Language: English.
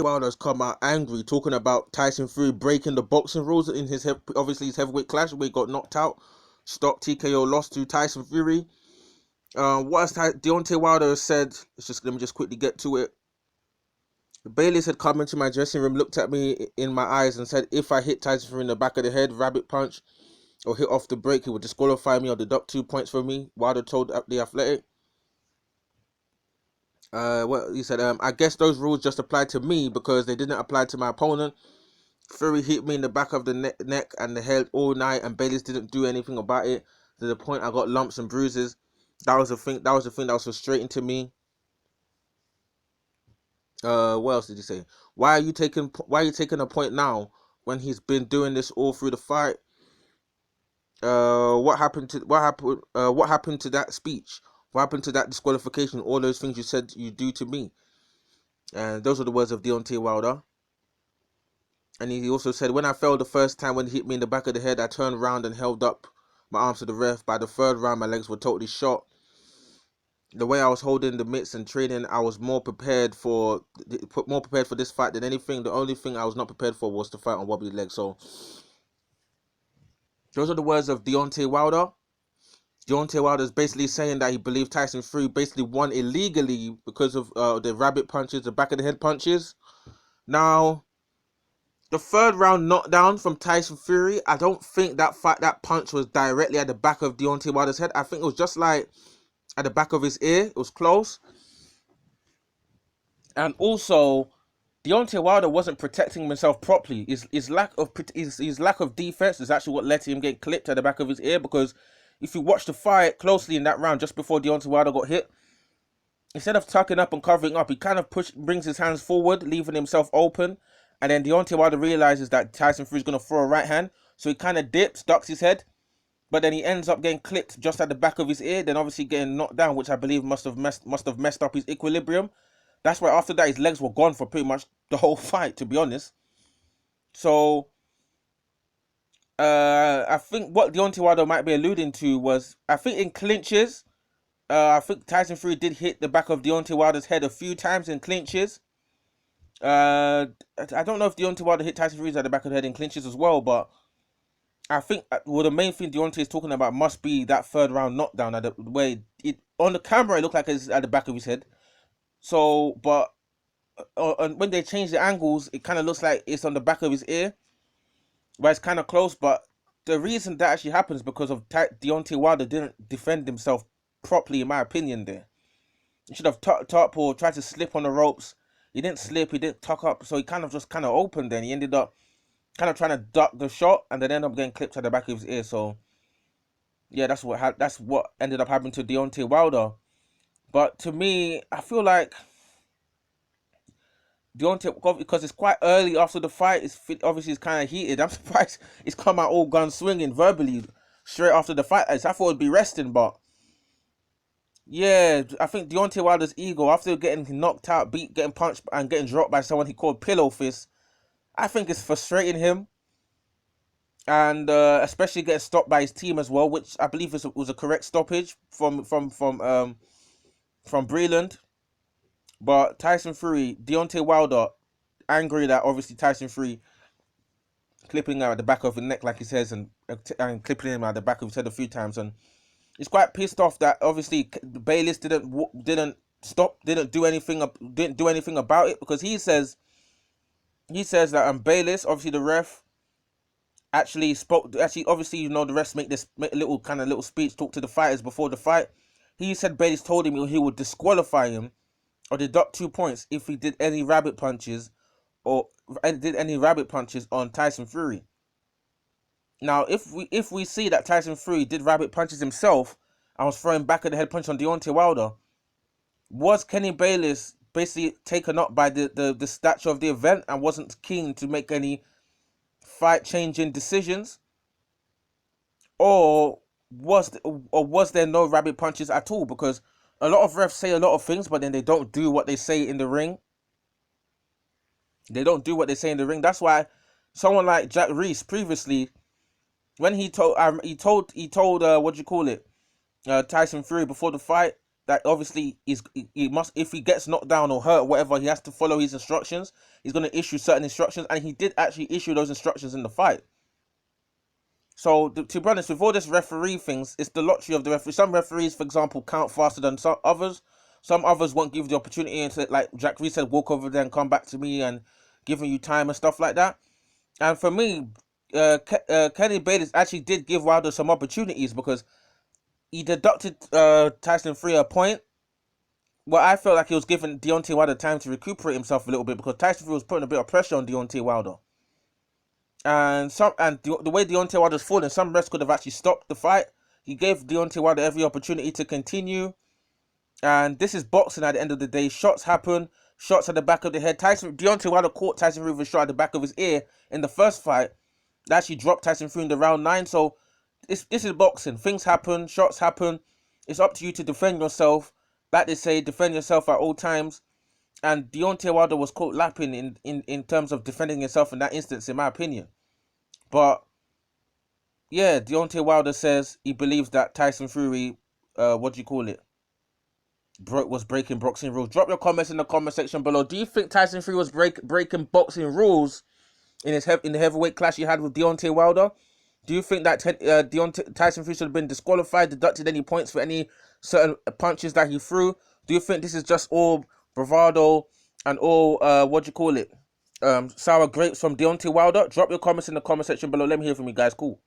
Wilder's come out angry, talking about Tyson Fury breaking the boxing rules in obviously his heavyweight clash where he got knocked out, stopped TKO, lost to Tyson Fury. What has Deontay Wilder said? Let me just quickly get to it. Bayless had come into my dressing room, looked at me in my eyes, and said if I hit Tyson Fury in the back of the head, rabbit punch, or hit off the break, he would disqualify me or deduct 2 points from me. Wilder told The Athletic. Well, he said, I guess those rules just apply to me because they didn't apply to my opponent. Fury hit me in the back of the neck and the head all night, and Bayless didn't do anything about it. To the point I got lumps and bruises. That was the thing. That was the thing that was frustrating to me. What else did he say? Why are you taking a point now when he's been doing this all through the fight? What happened to that speech? What happened to that disqualification? All those things you said you do to me. And those are the words of Deontay Wilder. And he also said, when I fell the first time when he hit me in the back of the head, I turned around and held up my arms to the ref. By the third round, my legs were totally shot. The way I was holding the mitts and training, I was more prepared for this fight than anything. The only thing I was not prepared for was to fight on wobbly legs. So those are the words of Deontay Wilder. Deontay Wilder is basically saying that he believed Tyson Fury basically won illegally because of the rabbit punches, the back of the head punches. Now, the third round knockdown from Tyson Fury, I don't think that punch was directly at the back of Deontay Wilder's head. I think it was just like at the back of his ear. It was close. And also, Deontay Wilder wasn't protecting himself properly. His lack of defense is actually what led to him getting clipped at the back of his ear. Because if you watch the fight closely in that round, just before Deontay Wilder got hit, instead of tucking up and covering up, he kind of brings his hands forward, leaving himself open. And then Deontay Wilder realizes that Tyson Fury's going to throw a right hand. So he kind of dips, ducks his head. But then he ends up getting clipped just at the back of his ear. Then obviously getting knocked down, which I believe must have messed up his equilibrium. That's why after that, his legs were gone for pretty much the whole fight, to be honest. So, I think what Deontay Wilder might be alluding to was, I think in clinches, I think Tyson Fury did hit the back of Deontay Wilder's head a few times in clinches. I don't know if Deontay Wilder hit Tyson Fury at the back of the head in clinches as well, but I think the main thing Deontay is talking about must be that third round knockdown where it on the camera it looked like it's at the back of his head. So, but when they change the angles, it kind of looks like it's on the back of his ear, but it's kind of close. But the reason that actually happens is because of Deontay Wilder didn't defend himself properly, in my opinion. There, he should have tucked up or tried to slip on the ropes. He didn't slip, he didn't tuck up, so he kind of just kind of opened. Then he ended up kind of trying to duck the shot, and then ended up getting clipped at the back of his ear. So yeah, that's what ended up happening to Deontay Wilder. But to me, I feel like Deontay, because it's quite early after the fight, obviously it's kind of heated. I'm surprised it's come out all guns swinging verbally straight after the fight. I thought it'd be resting, but yeah, I think Deontay Wilder's ego after getting knocked out, getting punched, and getting dropped by someone he called Pillow Fist, I think it's frustrating him, and especially getting stopped by his team as well, which I believe was a correct stoppage from Breland. But Tyson Fury, Deontay Wilder, angry that obviously Tyson Fury clipping him at the back of his neck, like he says, and clipping him at the back of his head a few times, and he's quite pissed off that obviously Bayless didn't do anything about it, because he says that Bayless, obviously the ref, actually obviously the refs make a little speech, talk to the fighters before the fight. He said Bayless told him he would disqualify him or deduct 2 points if he did any rabbit punches on Tyson Fury. Now, if we see that Tyson Fury did rabbit punches himself and was throwing back of the head punch on Deontay Wilder, was Kenny Bayless basically taken up by the stature of the event and wasn't keen to make any fight-changing decisions, or was there no rabbit punches at all? Because a lot of refs say a lot of things, but then they don't do what they say in the ring. That's why someone like Jack Reese previously, when he told Tyson Fury before the fight, that obviously he must, if he gets knocked down or hurt or whatever, he has to follow his instructions. He's going to issue certain instructions, and he did actually issue those instructions in the fight. So to be honest, with all this referee things, it's the lottery of the referee. Some referees, for example, count faster than some others. Some others won't give the opportunity and say, like Jack Reed said, walk over there and come back to me and giving you time and stuff like that. And for me, Kenny Bayless actually did give Wilder some opportunities because he deducted Tyson Fury a point. Well, I felt like he was giving Deontay Wilder time to recuperate himself a little bit because Tyson Fury was putting a bit of pressure on Deontay Wilder. And the way Deontay Wilder's falling, some refs could have actually stopped the fight. He gave Deontay Wilder every opportunity to continue. And this is boxing at the end of the day. Shots happen. Shots at the back of the head. Deontay Wilder caught Tyson Fury with a shot at the back of his ear in the first fight. That actually dropped Tyson Fury in the round 9. So this is boxing. Things happen. Shots happen. It's up to you to defend yourself. Like they say, defend yourself at all times. And Deontay Wilder was caught lapping in terms of defending himself in that instance, in my opinion. But yeah, Deontay Wilder says he believes that Tyson Fury, was breaking boxing rules. Drop your comments in the comment section below. Do you think Tyson Fury was breaking boxing rules in the heavyweight clash he had with Deontay Wilder? Do you think that Tyson Fury should have been disqualified, deducted any points for any certain punches that he threw? Do you think this is just all bravado and all sour grapes from Deontay Wilder? Drop your comments in the comment section below. Let me hear from you guys. Cool.